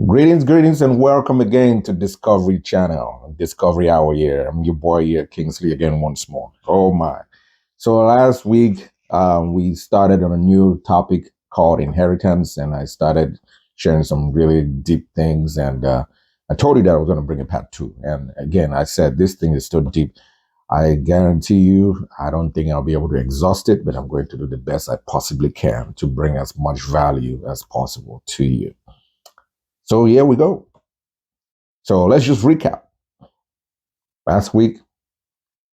Greetings, and welcome again to Discovery Channel, Discovery Hour here. I'm your boy here, Kingsley, again once more. Oh my. So last week, we started on a new topic called inheritance, and I started sharing some really deep things. And I told you that I was going to bring a part two. And again, I said this thing is still deep. I guarantee you, I don't think I'll be able to exhaust it, but I'm going to do the best I possibly can to bring as much value as possible to you. So here we go. So let's just recap. Last week,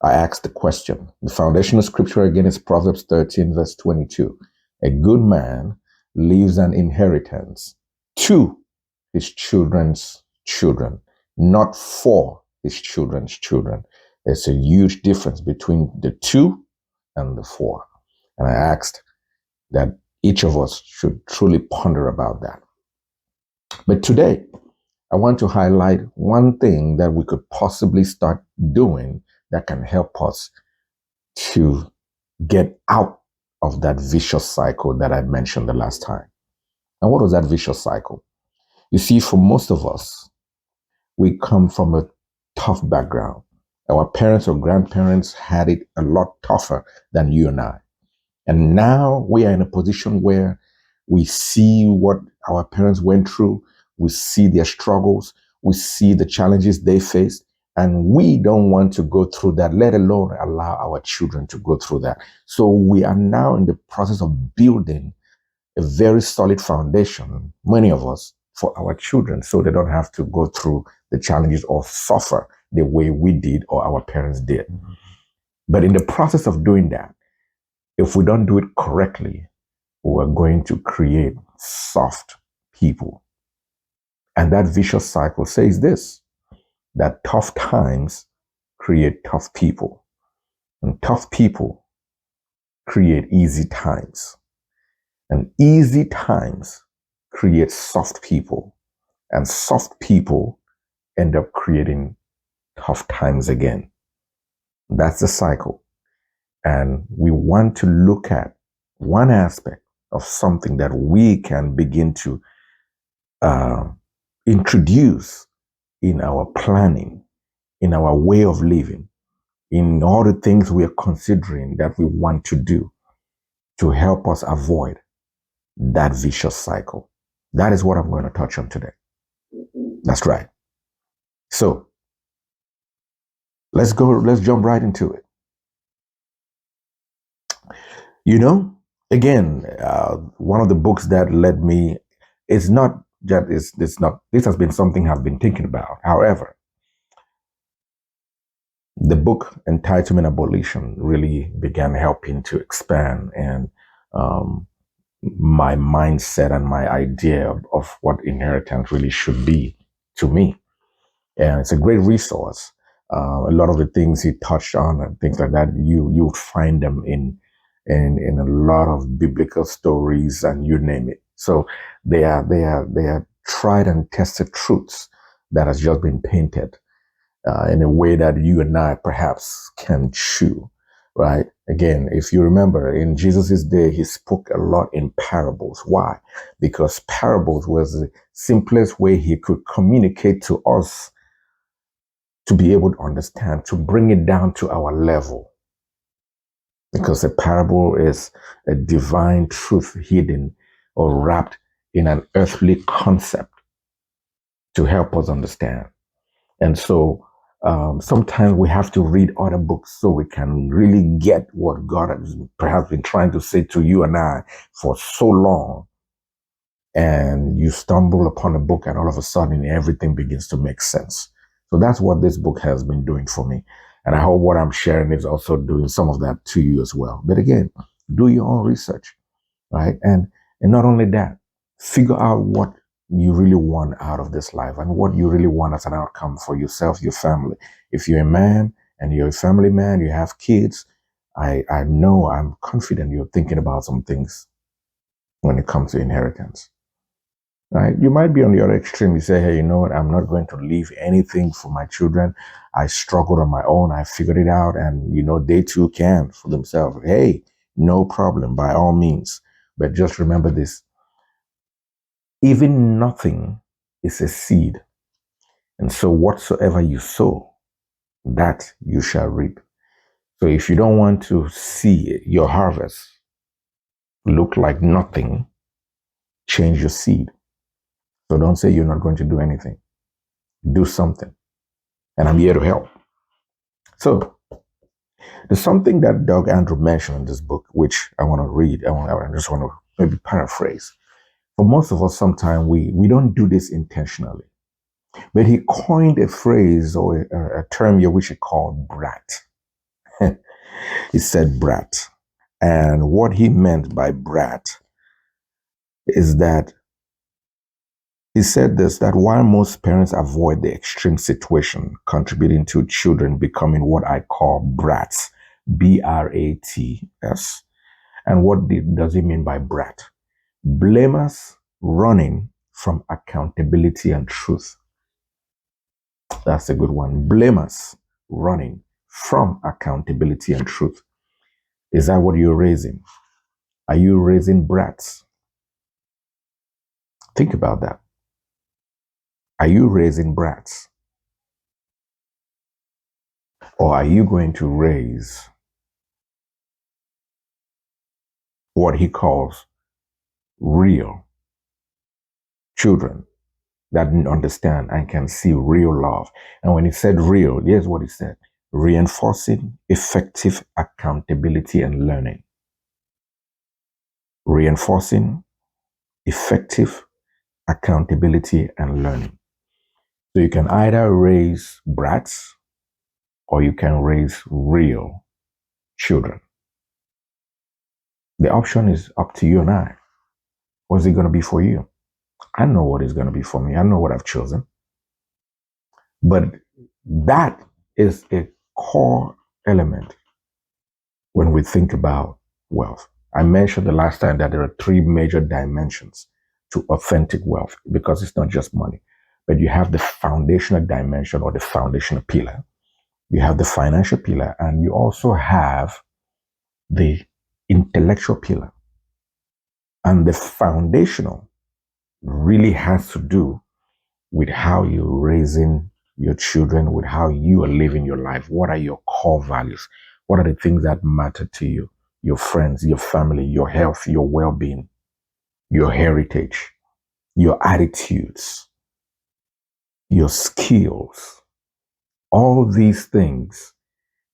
I asked the question. The foundational scripture again is Proverbs 13, verse 22. A good man leaves an inheritance to his children's children, not for his children's children. There's a huge difference between the two and the for. And I asked that each of us should truly ponder about that. But today, I want to highlight one thing that we could possibly start doing that can help us to get out of that vicious cycle that I mentioned the last time. And what was that vicious cycle? You see, for most of us, we come from a tough background. Our parents or grandparents had it a lot tougher than you and I. And now we are in a position where we see what our parents went through. We see their struggles. We see the challenges they faced. And we don't want to go through that, let alone allow our children to go through that. So we are now in the process of building a very solid foundation, many of us, for our children, so they don't have to go through the challenges or suffer the way we did or our parents did. But in the process of doing that, if we don't do it correctly, we're going to create soft people. And that vicious cycle says this, that tough times create tough people. And tough people create easy times. And easy times create soft people. And soft people end up creating tough times again. That's the cycle. And we want to look at one aspect of something that we can begin to introduce in our planning, in our way of living, in all the things we are considering that we want to do to help us avoid that vicious cycle. That is what I'm going to touch on today. That's right. So let's jump right into it. You know, again, one of the books that led me is not that this has been something I've been thinking about. However, the book Entitlement Abolition really began helping to expand and my mindset and my idea of what inheritance really should be to me. And it's a great resource. A lot of the things he touched on and things like that, you find them in a lot of biblical stories and you name it. So they are tried and tested truths that has just been painted in a way that you and I perhaps can chew, right? Again, if you remember, in Jesus's day, he spoke a lot in parables. Why? Because parables was the simplest way he could communicate to us to be able to understand, to bring it down to our level. Because a parable is a divine truth hidden or wrapped in an earthly concept to help us understand. And so sometimes we have to read other books so we can really get what God has perhaps been trying to say to you and I for so long. And you stumble upon a book and all of a sudden everything begins to make sense. So that's what this book has been doing for me. And I hope what I'm sharing is also doing some of that to you as well. But again, do your own research, right? And not only that, figure out what you really want out of this life and what you really want as an outcome for yourself, your family. If you're a man and you're a family man, you have kids, I know, I'm confident you're thinking about some things when it comes to inheritance. Right? You might be on the other extreme. You say, hey, you know what? I'm not going to leave anything for my children. I struggled on my own. I figured it out. And, you know, they too can for themselves. Hey, no problem, by all means. But just remember this. Even nothing is a seed. And so whatsoever you sow, that you shall reap. So if you don't want to see your harvest look like nothing, change your seed. So don't say you're not going to do anything. Do something. And I'm here to help. So there's something that Doug Andrew mentioned in this book, which I want to read. I just want to maybe paraphrase. For most of us, sometimes we don't do this intentionally. But he coined a phrase or a term here which he called brat. He said brat. And what he meant by brat is that he said this, that while most parents avoid the extreme situation contributing to children becoming what I call brats, B-R-A-T-S. And what does he mean by brat? Blamers running from accountability and truth. That's a good one. Blamers running from accountability and truth. Is that what you're raising? Are you raising brats? Think about that. Are you raising brats? Or are you going to raise what he calls real children that understand and can see real love? And when he said real, here's what he said: reinforcing effective accountability and learning. Reinforcing effective accountability and learning. So you can either raise brats or you can raise real children. The option is up to you and I. What's it going to be for you? I know what it's going to be for me. I know what I've chosen. But that is a core element when we think about wealth. I mentioned the last time that there are three major dimensions to authentic wealth, because it's not just money, but you have the foundational dimension or the foundational pillar. You have the financial pillar, and you also have the intellectual pillar. And the foundational really has to do with how you're raising your children, with how you are living your life. What are your core values? What are the things that matter to you? Your friends, your family, your health, your well-being, your heritage, your attitudes, your skills. All these things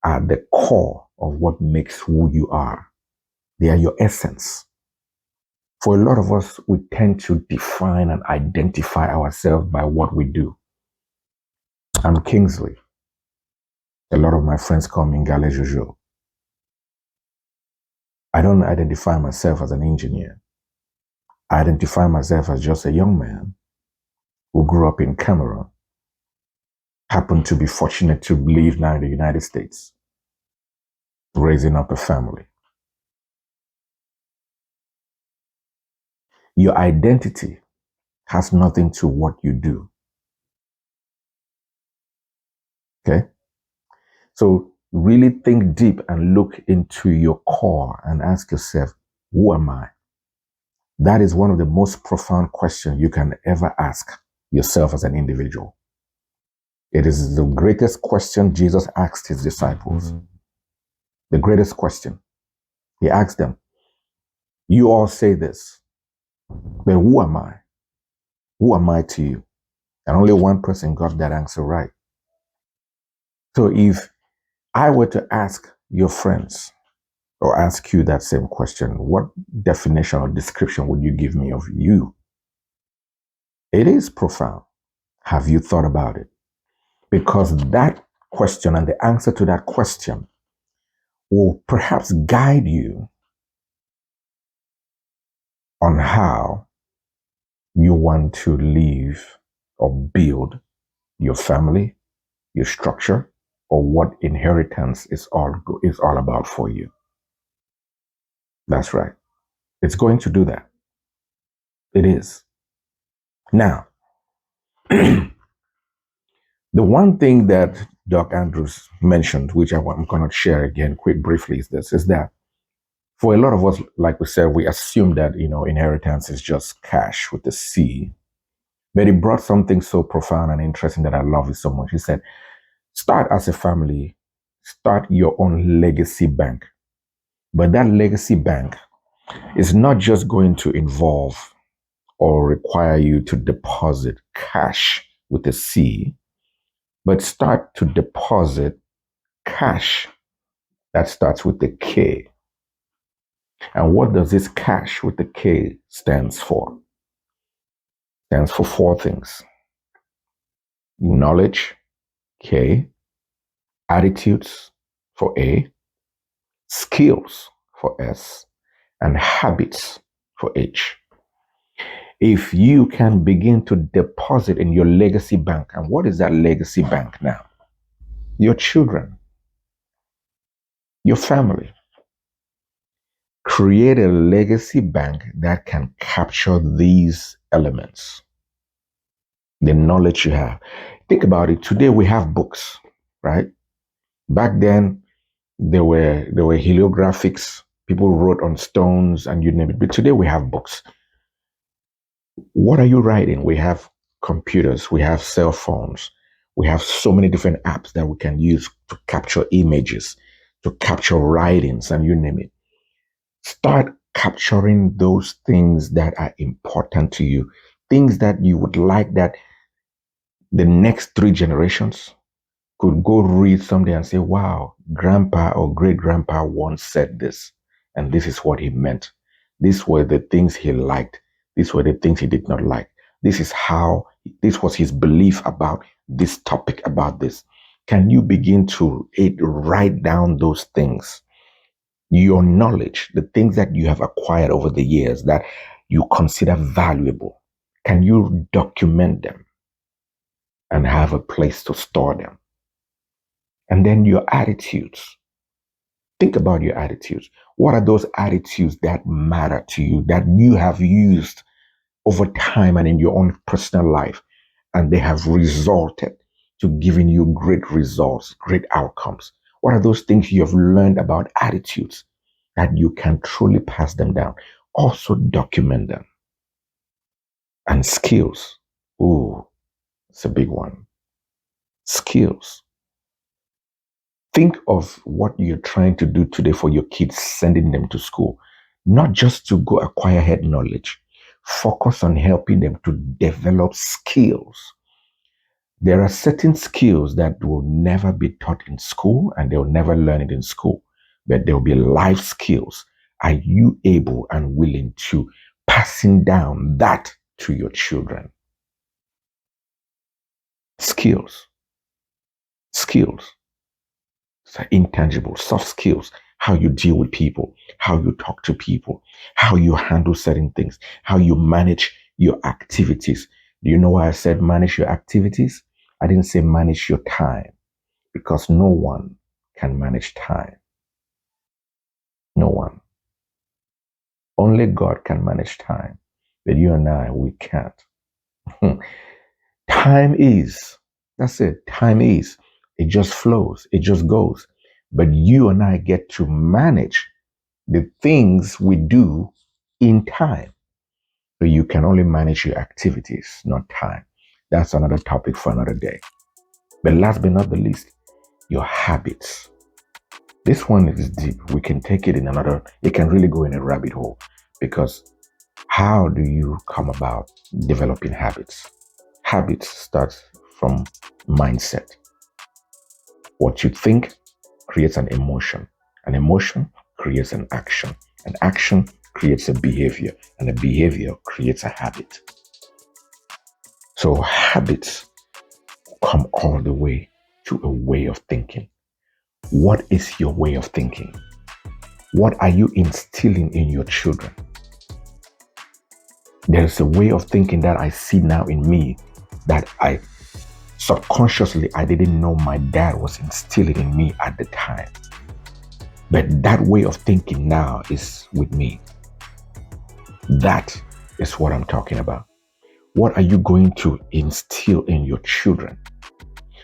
are the core of what makes who you are. They are your essence. For a lot of us, we tend to define and identify ourselves by what we do. I'm Kingsley. A lot of my friends call me Ngale Jojo. I don't identify myself as an engineer. I identify myself as just a young man who grew up in Cameroon, happened to be fortunate to live now in the United States, raising up a family. Your identity has nothing to what you do. Okay? So really think deep and look into your core and ask yourself, who am I? That is one of the most profound questions you can ever ask yourself as an individual. It is the greatest question Jesus asked his disciples. Mm-hmm. The greatest question. He asked them, you all say this, but who am I? Who am I to you? And only one person got that answer right. So if I were to ask your friends or ask you that same question, what definition or description would you give me of you? It is profound. Have you thought about it? Because that question and the answer to that question will perhaps guide you on how you want to live or build your family, your structure, or what inheritance is all about for you. That's right. It's going to do that. It is. Now, the one thing that Doc Andrews mentioned, which I'm going to share again quick briefly, is this, is that for a lot of us, like we said, we assume that, inheritance is just cash with a C. But he brought something so profound and interesting that I love it so much. He said, start as a family, start your own legacy bank. But that legacy bank is not just going to involve or require you to deposit cash with a C, but start to deposit cash that starts with the K. And what does this cash with the K stands for? Stands for four things: knowledge, K; attitudes, for A; skills, for S; and habits, for H. If you can begin to deposit in your legacy bank, and what is that legacy bank now? Your children, your family. Create a legacy bank that can capture these elements, the knowledge you have. Think about it. Today we have books, right? Back then there were heliographics. People wrote on stones and you name it. But today we have books. What are you writing? We have computers, we have cell phones, we have so many different apps that we can use to capture images, to capture writings, and you name it. Start capturing those things that are important to you, things that you would like that the next 3 generations could go read someday and say, wow, grandpa or great grandpa once said this, and this is what he meant. These were the things he liked. These were the things he did not like. This was his belief about this topic, about this. Can you begin to write down those things? Your knowledge, the things that you have acquired over the years that you consider valuable, can you document them and have a place to store them? And then your attitudes. Think about your attitudes. What are those attitudes that matter to you, that you have used over time and in your own personal life, and they have resulted to giving you great results, great outcomes? What are those things you have learned about attitudes that you can truly pass them down? Also document them. And skills. Ooh, it's a big one. Skills. Think of what you're trying to do today for your kids, sending them to school, not just to go acquire head knowledge. Focus on helping them to develop skills. There are certain skills that will never be taught in school and they'll never learn it in school, but there will be life skills. Are you able and willing to passing down that to your children? Skills. Skills. Intangible, soft skills, how you deal with people, how you talk to people, how you handle certain things, how you manage your activities. Do you know why I said manage your activities? I didn't say manage your time, because no one can manage time. No one. Only God can manage time, but you and I, we can't. Time is, that's it. Time is. It just flows. It just goes. But you and I get to manage the things we do in time. So you can only manage your activities, not time. That's another topic for another day. But last but not the least, your habits. This one is deep. We can take it in another, it can really go in a rabbit hole, because how do you come about developing habits? Habits start from mindset. What you think creates an emotion. An emotion creates an action. An action creates a behavior. And a behavior creates a habit. So habits come all the way to a way of thinking. What is your way of thinking? What are you instilling in your children? There's a way of thinking that I see now in me that I subconsciously, I didn't know my dad was instilling in me at the time. But that way of thinking now is with me. That is what I'm talking about. What are you going to instill in your children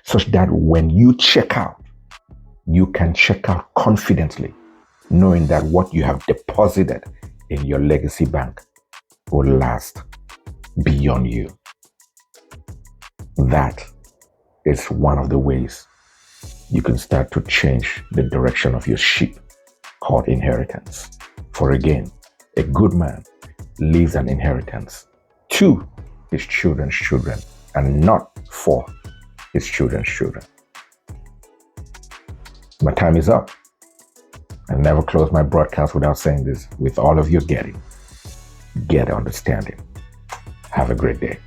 such that when you check out, you can check out confidently, knowing that what you have deposited in your legacy bank will last beyond you. That is one of the ways you can start to change the direction of your ship, called inheritance. For again, a good man leaves an inheritance to his children's children and not for his children's children. My time is up. I never close my broadcast without saying this. With all of you getting, get understanding. Have a great day.